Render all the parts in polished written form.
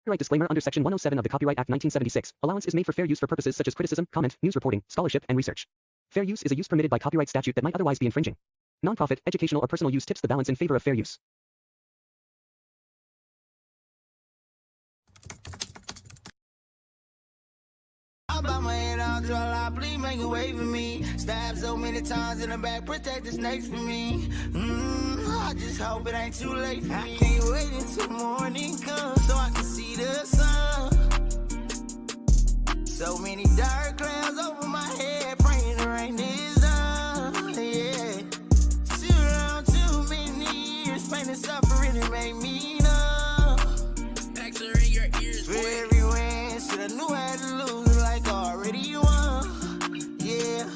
Copyright disclaimer under Section 107 of the Copyright Act 1976. Allowance is made for fair use for purposes such as criticism, comment, news reporting, scholarship, and research. Fair use is a use permitted by copyright statute that might otherwise be infringing. Nonprofit, educational, or personal use tips the balance in favor of fair use. I bow my head out, draw a line, please make a way for me. Stab so many times in the back, protect the snakes for me. I just hope it ain't too late for me. I can't wait until morning comes so I can see the sun. So many dark clouds over my head, praying the rain is done. Yeah, sit around too many years, pain and suffering, it made me numb. Backs are in your ears, boy. Everywhere, should I knew I had to lose. Already won, yeah.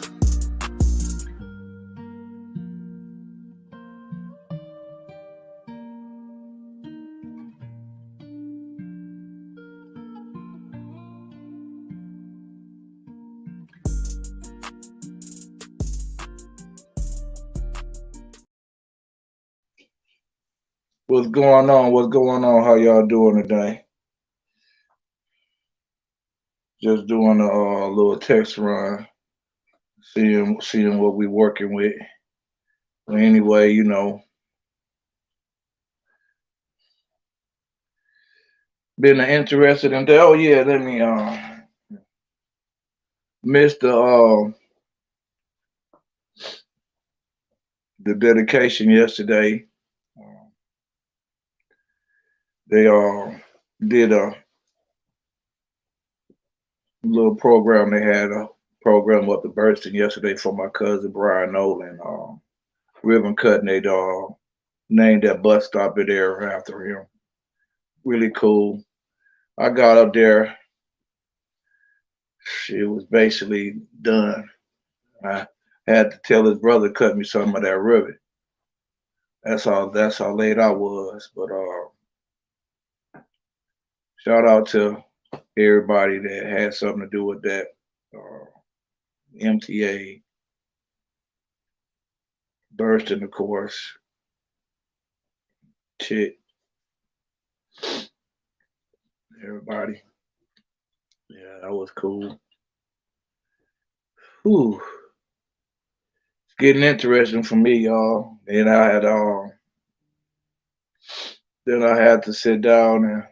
What's going on? What's going on? How y'all doing today? Just doing a little text run, seeing what we working with. But anyway, you know, been interested in that. Oh yeah, let me missed the dedication yesterday. They did a little program. They had a program up at Burston yesterday for my cousin Brian Nolan. Ribbon cutting. They named that bus stop there after him. Really cool. I got up there. It was basically done. I had to tell his brother to cut me some of that ribbon. That's how late I was. But shout out to everybody that had something to do with that. MTA, Burston, of course. Chit. Everybody. Yeah, that was cool. Whew. It's getting interesting for me, y'all. And then I had to sit down and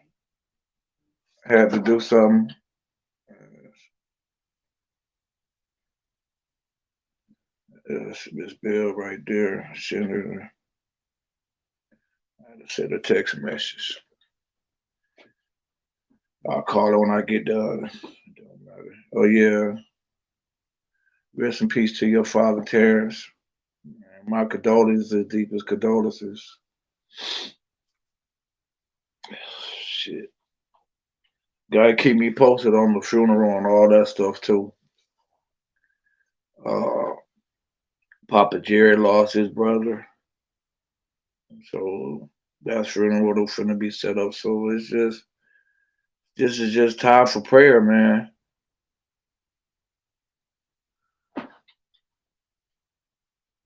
had to do something. Miss Bill right there. I had to send a text message. I'll call her when I get done. Don't matter. Oh yeah. Rest in peace to your father, Terrence. My condolences, deepest condolences. Shit. Gotta keep me posted on the funeral and all that stuff too. Papa Jerry lost his brother. So that funeral is finna be set up. So this is just time for prayer, man.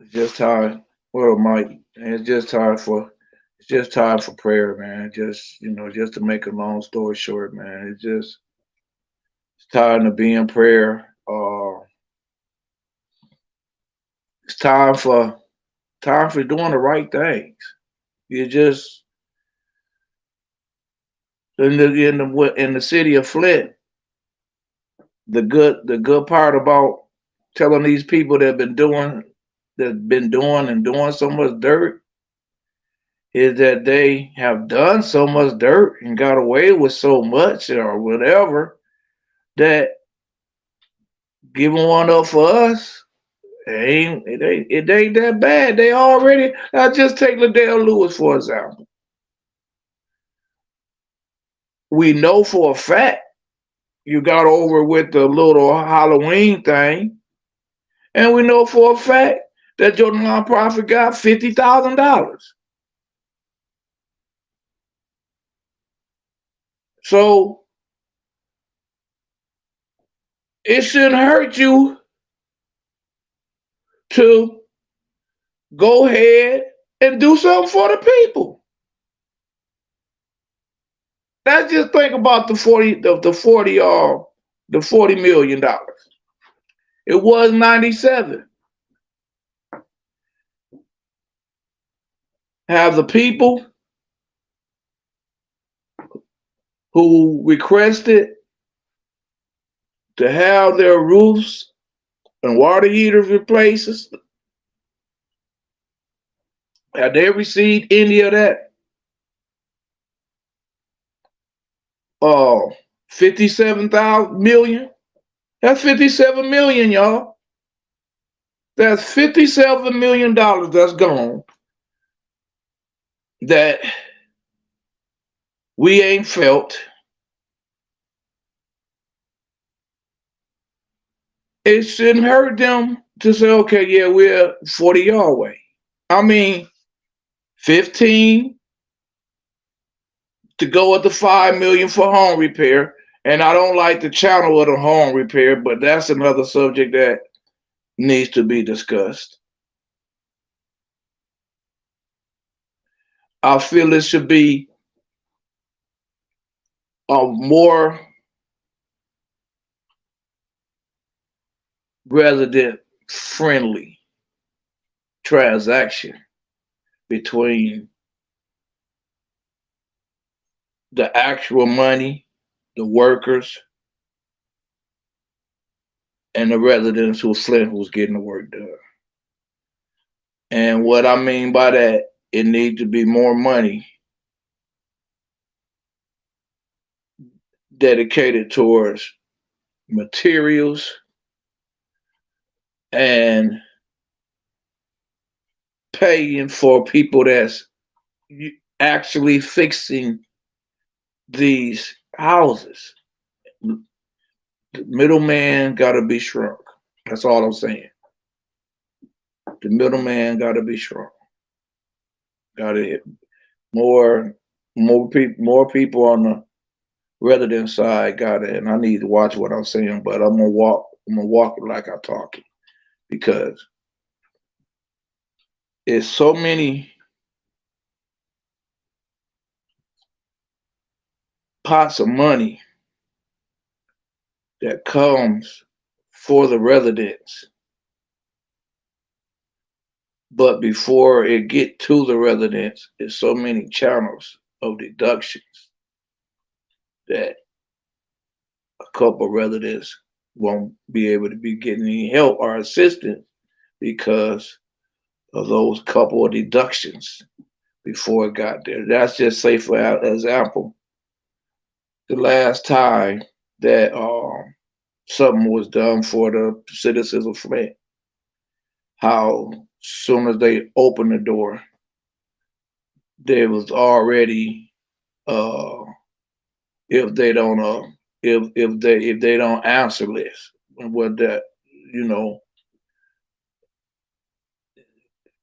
It's just time. Well, Mike, it's just time for prayer, man. Just to make a long story short, man. It's time to be in prayer. It's time for doing the right things. You just in the city of Flint. The good part about telling these people that been doing so much dirt is that they have done so much dirt and got away with so much or whatever that giving one up for us, it ain't that bad. They already, I just take Liddell Lewis for example. We know for a fact you got over with the little Halloween thing, and we know for a fact that your nonprofit got $50,000. So it shouldn't hurt you to go ahead and do something for the people. let's just think about the $40 million. It was 97. Have the people who requested to have their roofs and water heaters replaced, have they received any of that? 57,000 million. That's 57 million, y'all. That's $57 million that's gone that we ain't felt. It shouldn't hurt them to say, okay, yeah, we're 40 yard away. I mean, 15 to go at the 5 million for home repair. And I don't like the channel of the home repair, but that's another subject that needs to be discussed. I feel it should be a more resident friendly transaction between the actual money, the workers, and the residents who's getting the work done. And what I mean by that, it needs to be more money dedicated towards materials and paying for people that's actually fixing these houses. The middleman got to be shrunk. That's all I'm saying. The middleman got to be shrunk. Got to more people on the resident side got it. And I need to watch what I'm saying, but I'm gonna walk it like I talk it, because it's so many pots of money that comes for the residents, but before it get to the residents, there's so many channels of deductions that a couple of residents won't be able to be getting any help or assistance because of those couple of deductions before it got there. That's just say for example, the last time that something was done for the citizens of Flint, how soon as they opened the door, there was already if they don't if they don't answer this, what that you know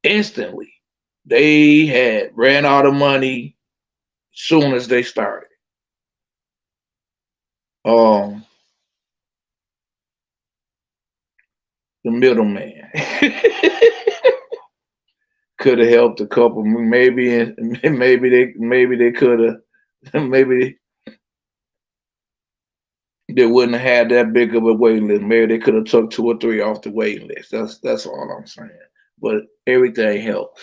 instantly they had ran out of money soon as they started. Um, the middleman could have helped a couple. Maybe they could have. Maybe they wouldn't have had that big of a waiting list. Maybe they could have took two or three off the waiting list. That's all I'm saying. But everything helps.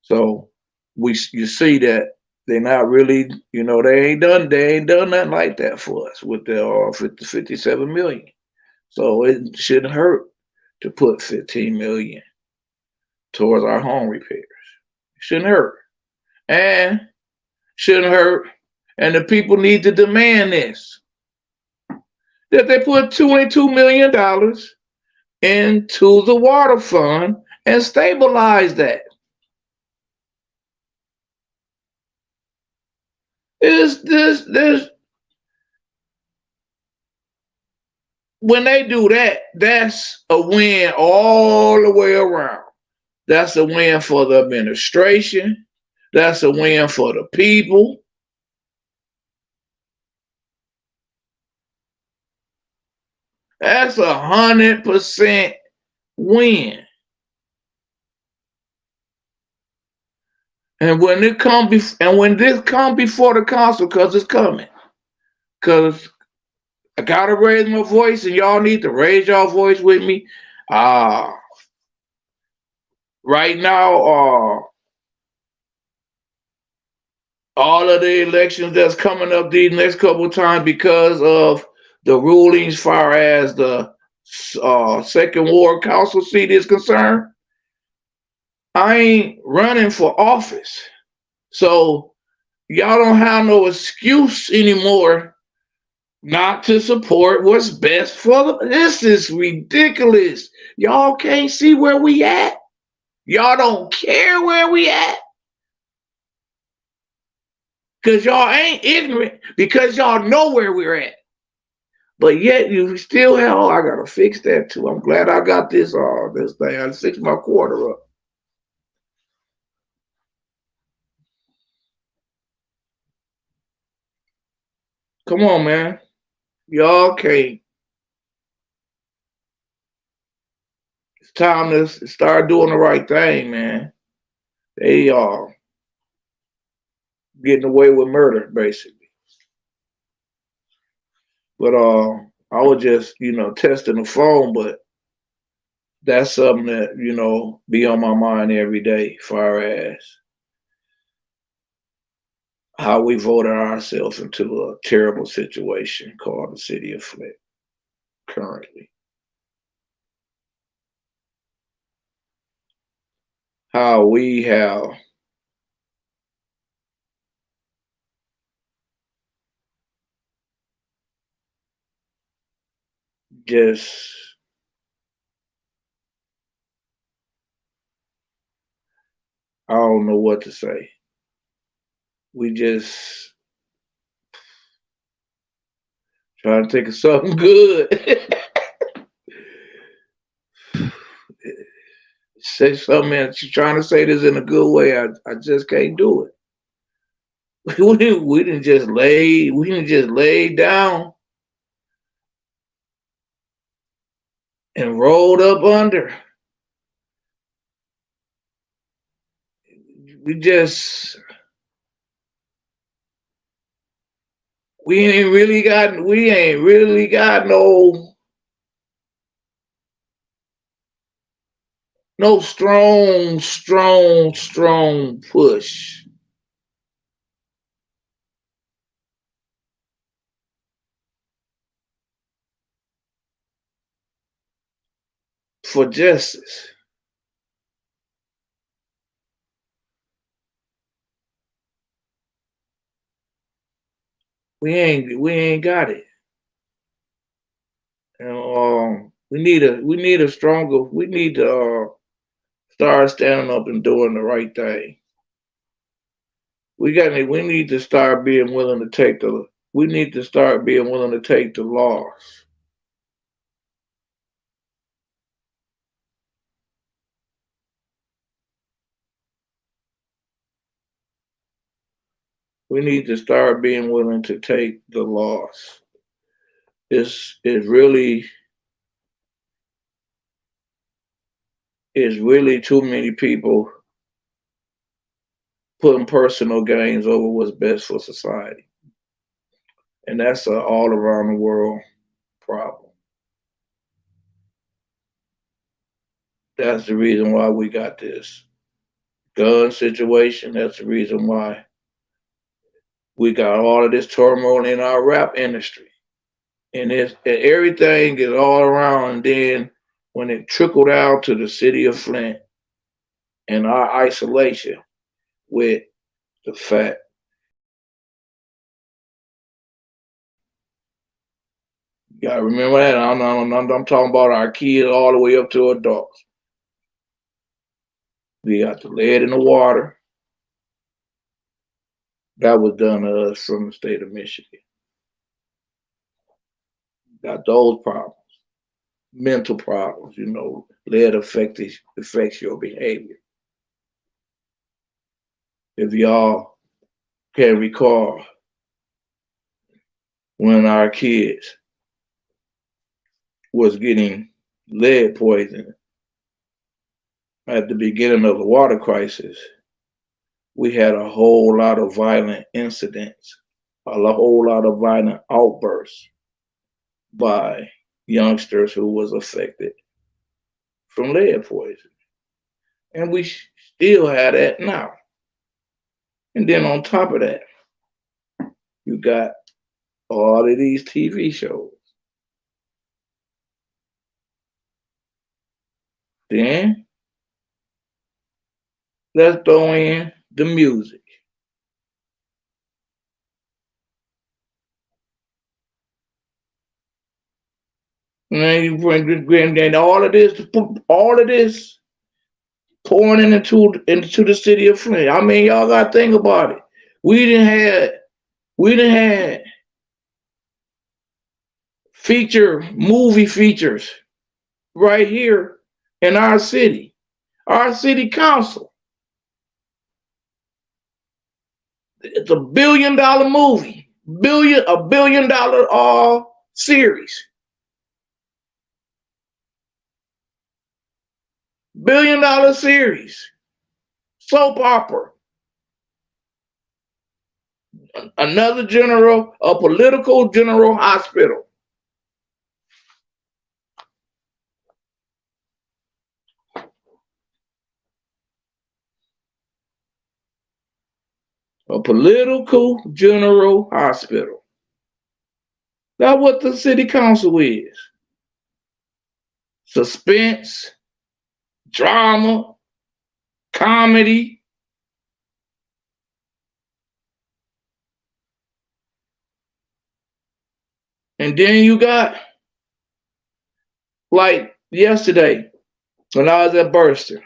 So you see that they're not really, they ain't done nothing like that for us with the 57 million. So it shouldn't hurt to put 15 million towards our home repairs. It shouldn't hurt. And shouldn't hurt. And the people need to demand this. That they put $22 million into the water fund and stabilize that. This when they do that, that's a win all the way around. That's a win for the administration. That's a win for the people. That's 100% win. And when when this come before the council, cause it's coming, cause I gotta raise my voice, and y'all need to raise y'all voice with me. Uh right now, all of the elections that's coming up these next couple of times because of the rulings far as the second ward council seat is concerned, I ain't running for office. So y'all don't have no excuse anymore not to support what's best for this is ridiculous. Y'all can't see where we at. Y'all don't care where we at. Because y'all ain't ignorant, because y'all know where we're at. But yet you still have, oh, I gotta fix that too. I'm glad I got this thing. I fixed my quarter up. Come on, man. Y'all can't. It's time to start doing the right thing, man. They are getting away with murder, basically. But I was just, testing the phone, but that's something that, be on my mind every day, far as how we voted ourselves into a terrible situation called the city of Flint currently. How we have just I don't know what to say. We just trying to think of something good. Say something and she's trying to say this in a good way. I just can't do it. We didn't just lay down and rolled up under. We just we ain't really got no strong push for justice. We ain't got it. And, we need a stronger. We need to start standing up and doing the right thing. We need to start being willing to take the. We need to start being willing to take the loss. We need to start being willing to take the loss. It's really too many people putting personal gains over what's best for society, and that's a all around the world problem. That's the reason why we got this gun situation. That's the reason why we got all of this turmoil in our rap industry. And everything is all around. And then when it trickled out to the city of Flint and our isolation with the fact, you gotta remember that. I'm talking about our kids all the way up to adults. We got the lead in the water. That was done to us from the state of Michigan. Got those problems, mental problems. Lead affects your behavior. If y'all can recall, when our kids was getting lead poisoning at the beginning of the water crisis, we had a whole lot of violent incidents, a whole lot of violent outbursts by youngsters who was affected from lead poisoning. And we still have that now. And then on top of that, you got all of these TV shows. Then let's throw in the music. And then you bring all of this pouring into the city of Flint. I mean, y'all gotta think about it. We didn't had movie features right here in our city. Our city council. It's $1 billion movie. $1 billion series. $1 billion series. Soap opera. A political general hospital. A political general hospital. That's what the city council is. Suspense, drama, comedy. And then you got, like yesterday, when I was at Burster,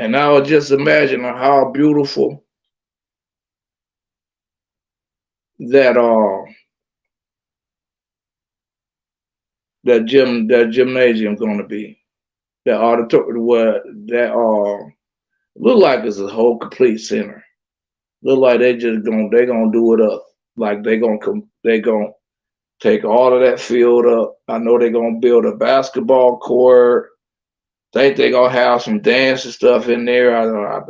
and I was just imagining how beautiful that that gymnasium gonna be. That auditorium, what that look like it's a whole complete center. Look like they gonna do it up. Like they gonna take all of that field up. I know they're gonna build a basketball court. Think they're gonna have some dance and stuff in there. I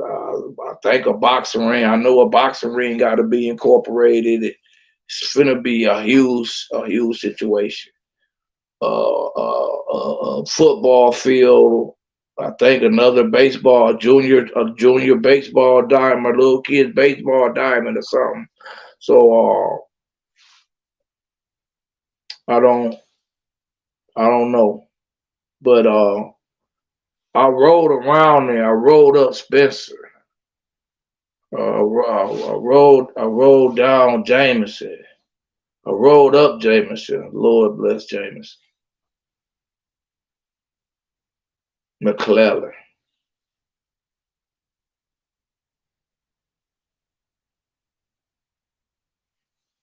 think a boxing ring. I know a boxing ring got to be incorporated. It's gonna be a huge situation. Football field. I think another junior baseball diamond, little kid's baseball diamond or something. So I don't know, but I rode around there. I rode up Spencer. I rode down Jameson. I rode up Jameson. Lord bless Jameson. McClellan.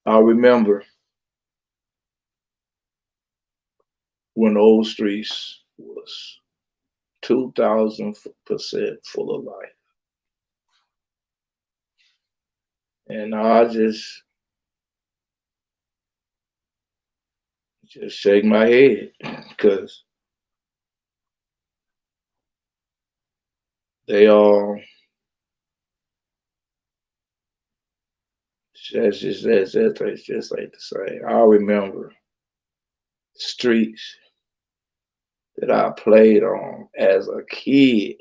I remember when old streets was 2,000% full of life. And I just shake my head because they all that's just like to say. I remember streets that I played on as a kid.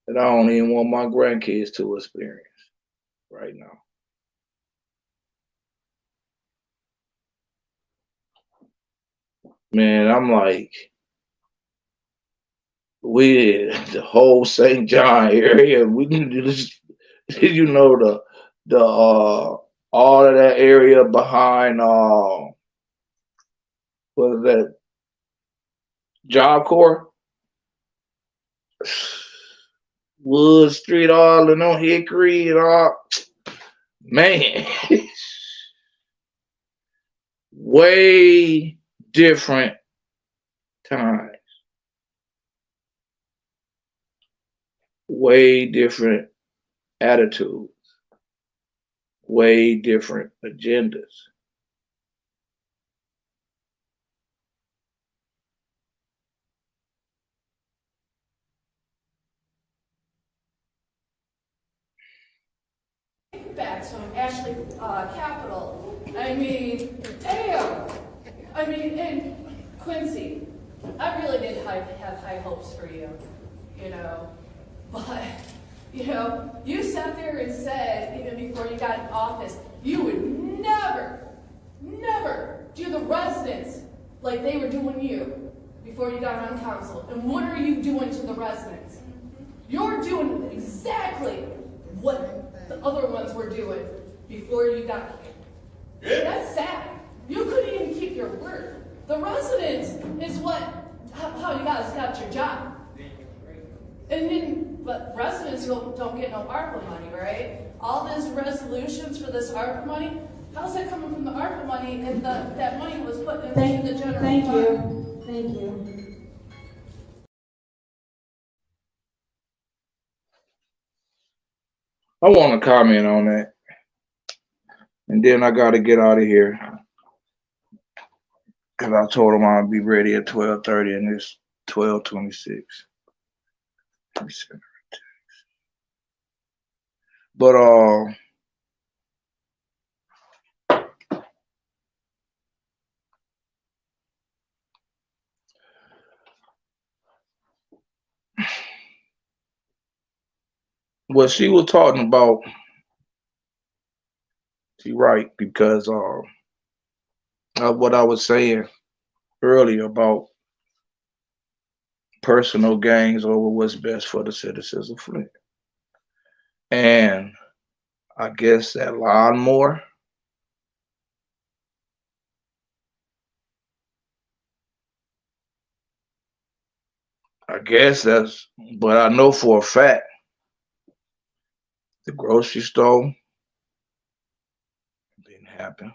That I don't even want my grandkids to experience right now. Man, I'm like, the whole St. John area, we can just, the all of that area behind what is that, Job Corps, Wood Street, all and on Hickory and all. Man, way different times, way different attitudes, way different agendas. kickbacks from Ashley Capital. I mean, damn. I mean, and Quincy, I really did have high hopes for you, you know, but, you know, you sat there and said, even before you got in office, you would never do the residents like they were doing you before you got on council. And what are you doing to the residents? You're doing exactly what the other ones were doing before you got here. Yeah. That's sad. You couldn't even keep your word. The residents is how you guys got your job. And then, but residents don't get no ARPA money, right? All these resolutions for this ARPA money, how's that coming from the ARPA money and that money was put into the general fund? Thank you. I want to comment on that. And then I got to get out of here. Because I told him I'd be ready at 12:30 and it's 12:26. But what she was talking about, she right, because of what I was saying earlier about personal gains over what's best for the citizens of Flint. And I guess that lawnmower, but I know for a fact the grocery store didn't happen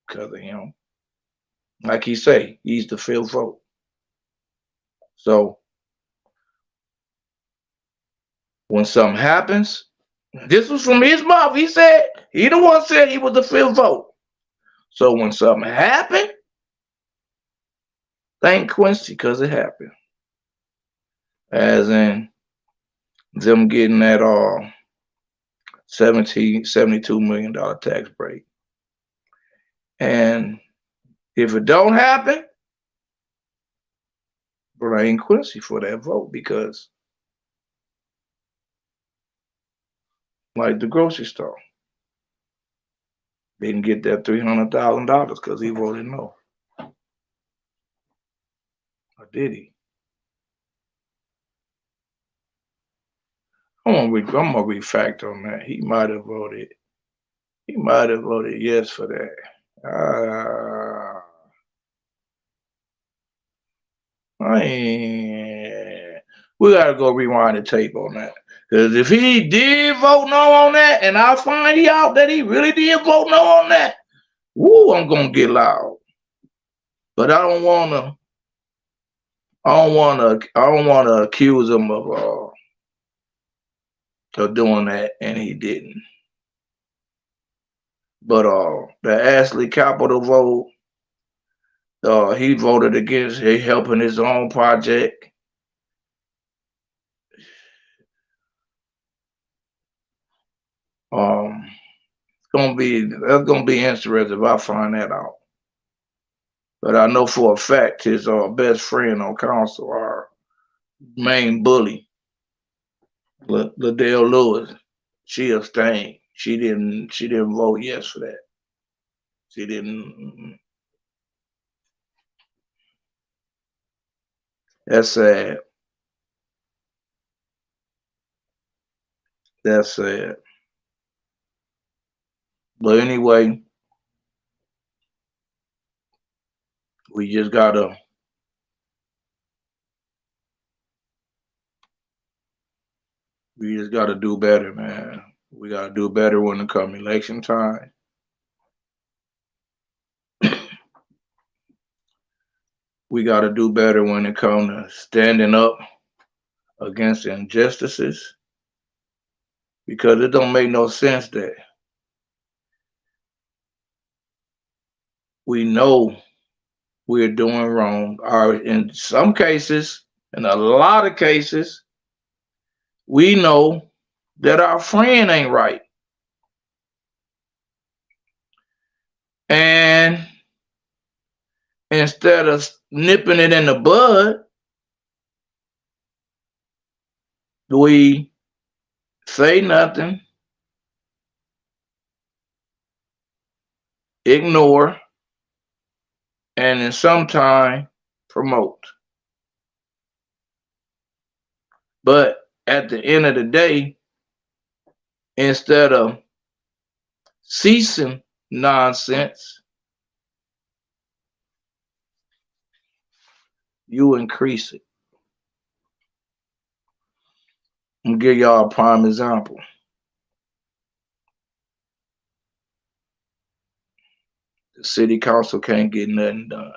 because of him. Like he say, he's the fifth vote. So when something happens, this was from his mouth. He said, he the one said he was the fifth vote. So when something happened, thank Quincy because it happened. As in them getting that $72 million tax break. And if it don't happen, blame Quincy for that vote because like the grocery store, didn't get that $300,000 because he voted no. Or did he? I'm gonna refact on that. He might have voted yes for that. We gotta go rewind the tape on that. Because if he did vote no on that, and I find out that he really did vote no on that, woo, I'm gonna get loud. But I don't wanna accuse him of doing that, and he didn't. But the Ashley Capital vote, he voted against helping his own project. That's gonna be interesting if I find that out. But I know for a fact his best friend on council, our main bully, Liddell Lewis, she abstained. She didn't vote yes for that. She didn't. That's sad. That's sad. But anyway, we just gotta do better, man. We gotta do better when it comes election time. We gotta do better when it comes to standing up against injustices. Because it don't make no sense that we know we're doing wrong. Or in some cases, in a lot of cases, we know that our friend ain't right. And instead of nipping it in the bud, we say nothing, ignore, and in some time promote. But at the end of the day, instead of ceasing nonsense, you increase it. I'm gonna give y'all a prime example. The city council can't get nothing done.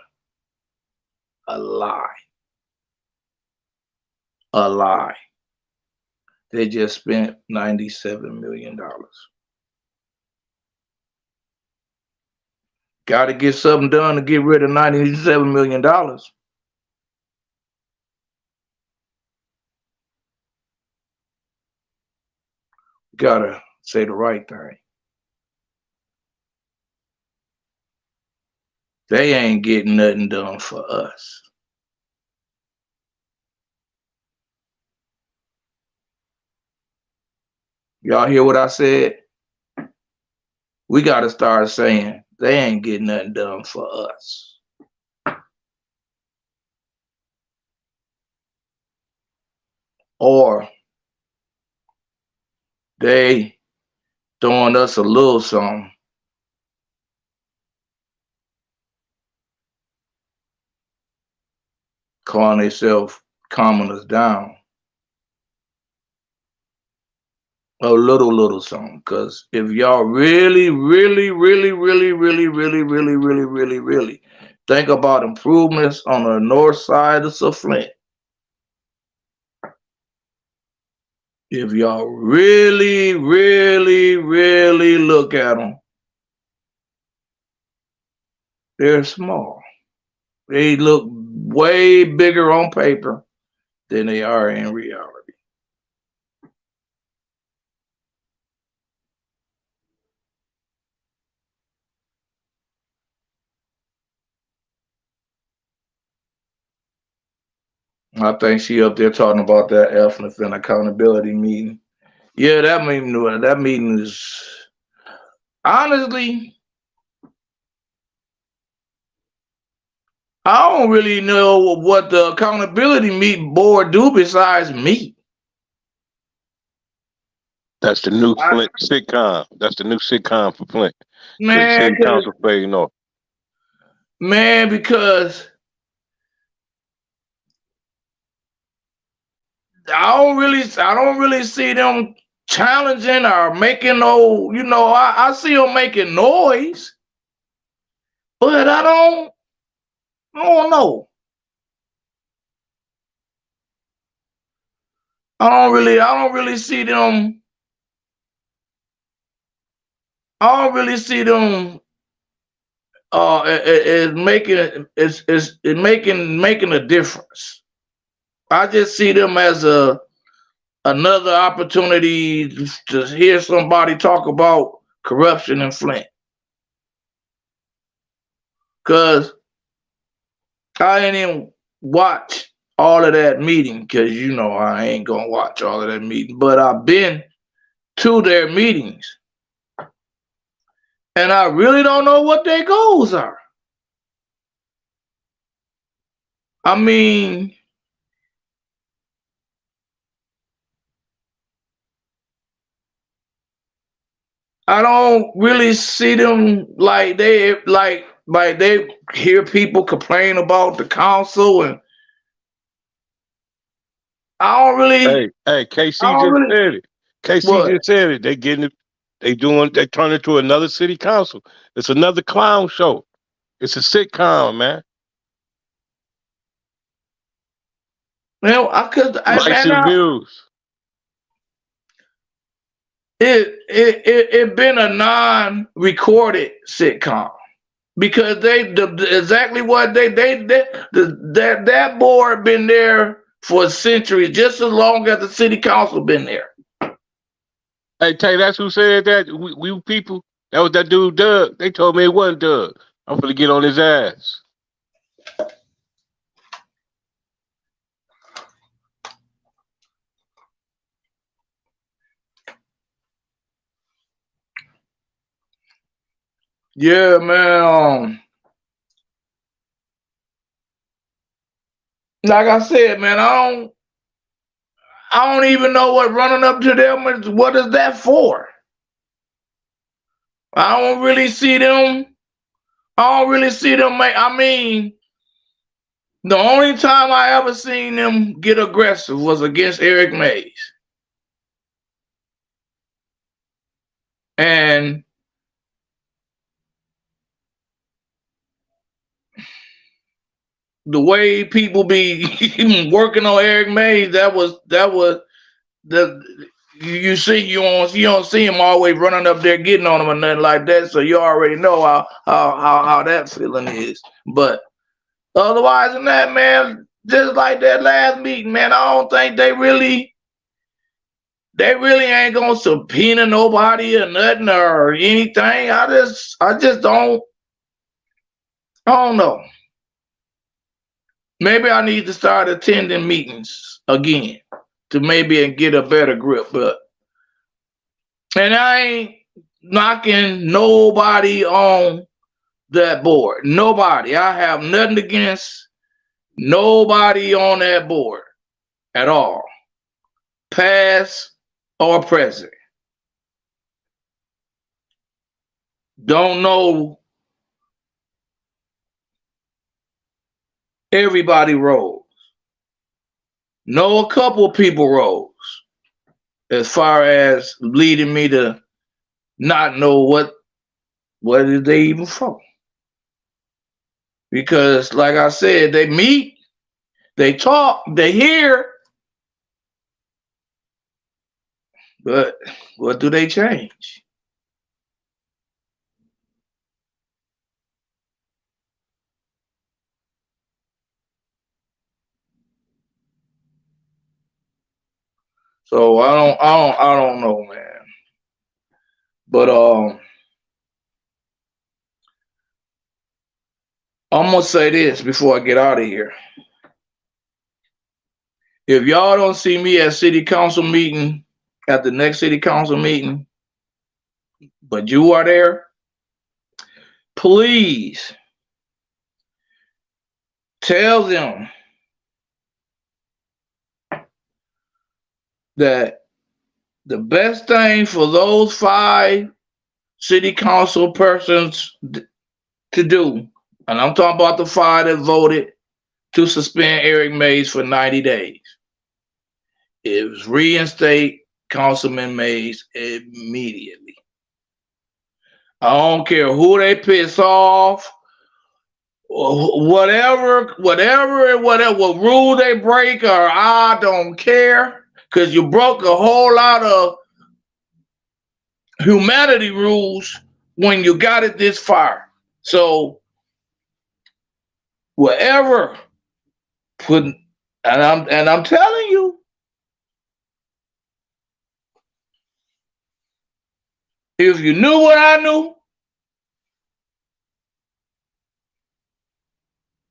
A lie. A lie. They just spent $97 million. Got to get something done to get rid of $97 million. Got to say the right thing. They ain't getting nothing done for us. Y'all hear what I said? We got to start saying they ain't getting nothing done for us. Or they throwing us a little something. Calling themselves calming us down. A little something. Because if y'all really think about improvements on the north side of Flint, if y'all really look at them, they're small. They look way bigger on paper than they are in reality. I think she up there talking about that ethnic and accountability meeting. Yeah, that meeting is honestly, I don't really know what the accountability meeting board do besides meet. That's the new Flint sitcom. That's the new sitcom for Flint. Man, City council fading off. Man, because I don't really see them challenging or making no, I see them making noise, but I don't know. I don't really see them. I don't really see them making a difference. I just see them as another opportunity to hear somebody talk about corruption in Flint. Cause I didn't even watch all of that meeting, because I ain't gonna watch all of that meeting, but I've been to their meetings. And I really don't know what their goals are. I mean, I don't really see them like they hear people complain about the council, and I don't really. Hey, KC just said it. KC just said it. They turn it to another city council. It's another clown show. It's a sitcom, man. Well, likes and views. It been a non-recorded sitcom, because exactly what that board been there for centuries, just as long as the city council been there. Hey, Tay, that's who said that. We people. That was that dude Doug. They told me it wasn't Doug. I'm gonna get on his ass. Yeah, man. Like I said, man, I don't even know what running up to them is. What is that for? I don't really see them. I don't really see them make. I mean, the only time I ever seen them get aggressive was against Eric Mays, and the way people be working on Eric Mays, that was the you don't see him always running up there getting on him or nothing like that. So you already know how that feeling is. But otherwise than that, man, just like that last meeting, man, I don't think they really ain't gonna subpoena nobody or nothing or anything. I just don't know. Maybe I need to start attending meetings again to maybe get a better grip. And I ain't knocking nobody on that board. Nobody. I have nothing against nobody on that board at all, past or present. Don't know everybody roles. Know a couple people roles as far as leading me to not know what is they even from. Because like I said, they meet, they talk, they hear, but what do they change? So I don't know, man. But I'm gonna say this before I get out of here. If y'all don't see me at city council meeting, at the next city council meeting, but you are there, please tell them that the best thing for those 5 city council persons to do, and I'm talking about the 5 that voted to suspend Eric Mays for 90 days, is reinstate Councilman Mays immediately. I don't care who they piss off, whatever rule they break, or I don't care, because you broke a whole lot of humanity rules when you got it this far. So whatever and I'm telling you, if you knew what I knew,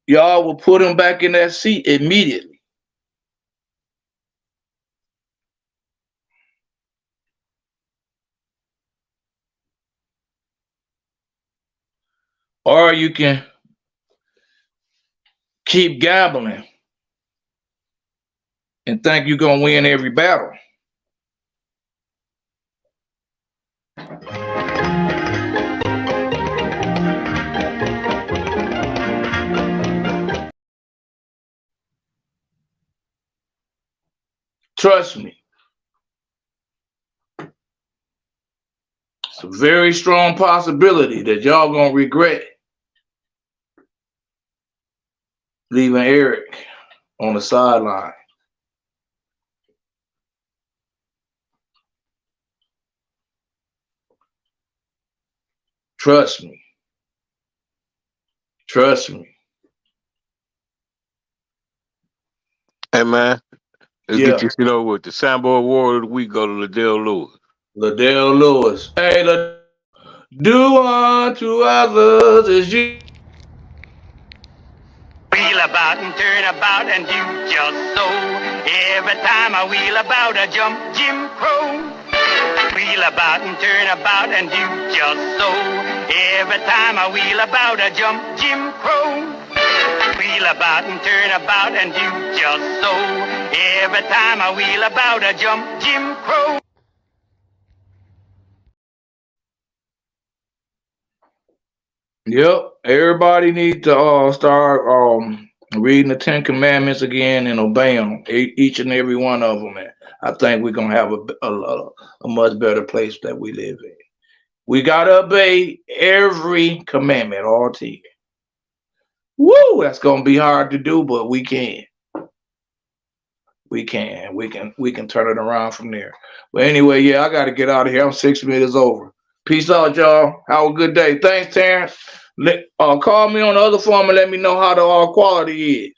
y'all will put him back in that seat immediately. Or you can keep gambling and think you're going to win every battle. Trust me. It's a very strong possibility that y'all going to regret leaving Eric on the sideline. Trust me. Trust me. Hey man, let's Yeah. get this shit over with. The Sambo Award of the week go to Liddell Lewis. Liddell Lewis. Hey, Do unto others as you. Wheel about and turn about and do just so. Every time I wheel about, I jump Jim Crow. Wheel about and turn about and do just so. Every time I wheel about, I jump Jim Crow. Wheel about and turn about and do just so. Every time I wheel about, I jump Jim Crow. Yep, everybody needs to start reading the Ten Commandments again and obey them, each and every one of them. And I think we're gonna have a much better place that we live in. We gotta obey every commandment, all 10. Woo, that's gonna be hard to do, but we can. We can turn it around from there. But anyway, yeah, I gotta get out of here. I'm 6 minutes over. Peace out, y'all. Have a good day. Thanks, Terrence. Call me on the other phone and let me know how the quality is.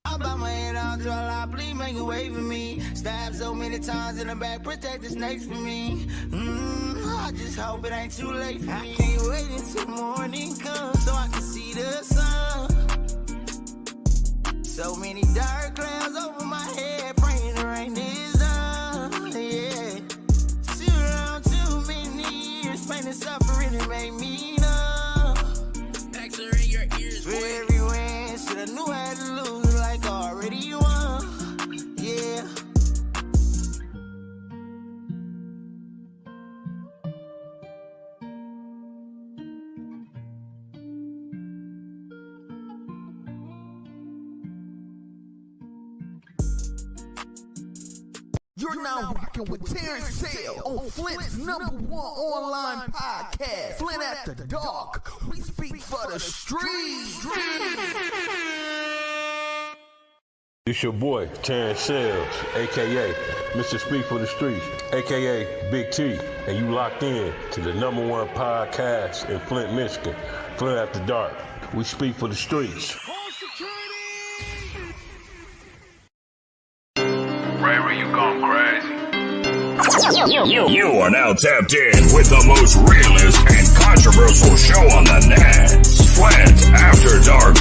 I bow my head out, draw a line, please make a way for me. Stab so many times in the back, protect the snakes for me. I just hope it ain't too late for me. I can't wait until morning comes so I can see the sun. So many dark clouds over my head, praying the rain is done. Yeah, sit around too many years, pain and suffering, it made me numb. Backs are in your ears, boy. For every win, should I knew I had to lose like I already won. Yeah. You're now rocking with Terrence Sale on Flint's #1 online podcast, Flint After Dark. We speak for the streets. It's your boy, Terrence Sales, a.k.a. Mr. Speak for the Streets, a.k.a. Big T, and you locked in to the #1 podcast in Flint, Michigan, Flint After Dark. We speak for the streets. Ray, you gone crazy. You are now tapped in with the most realist and controversial show on the net. Flint After Dark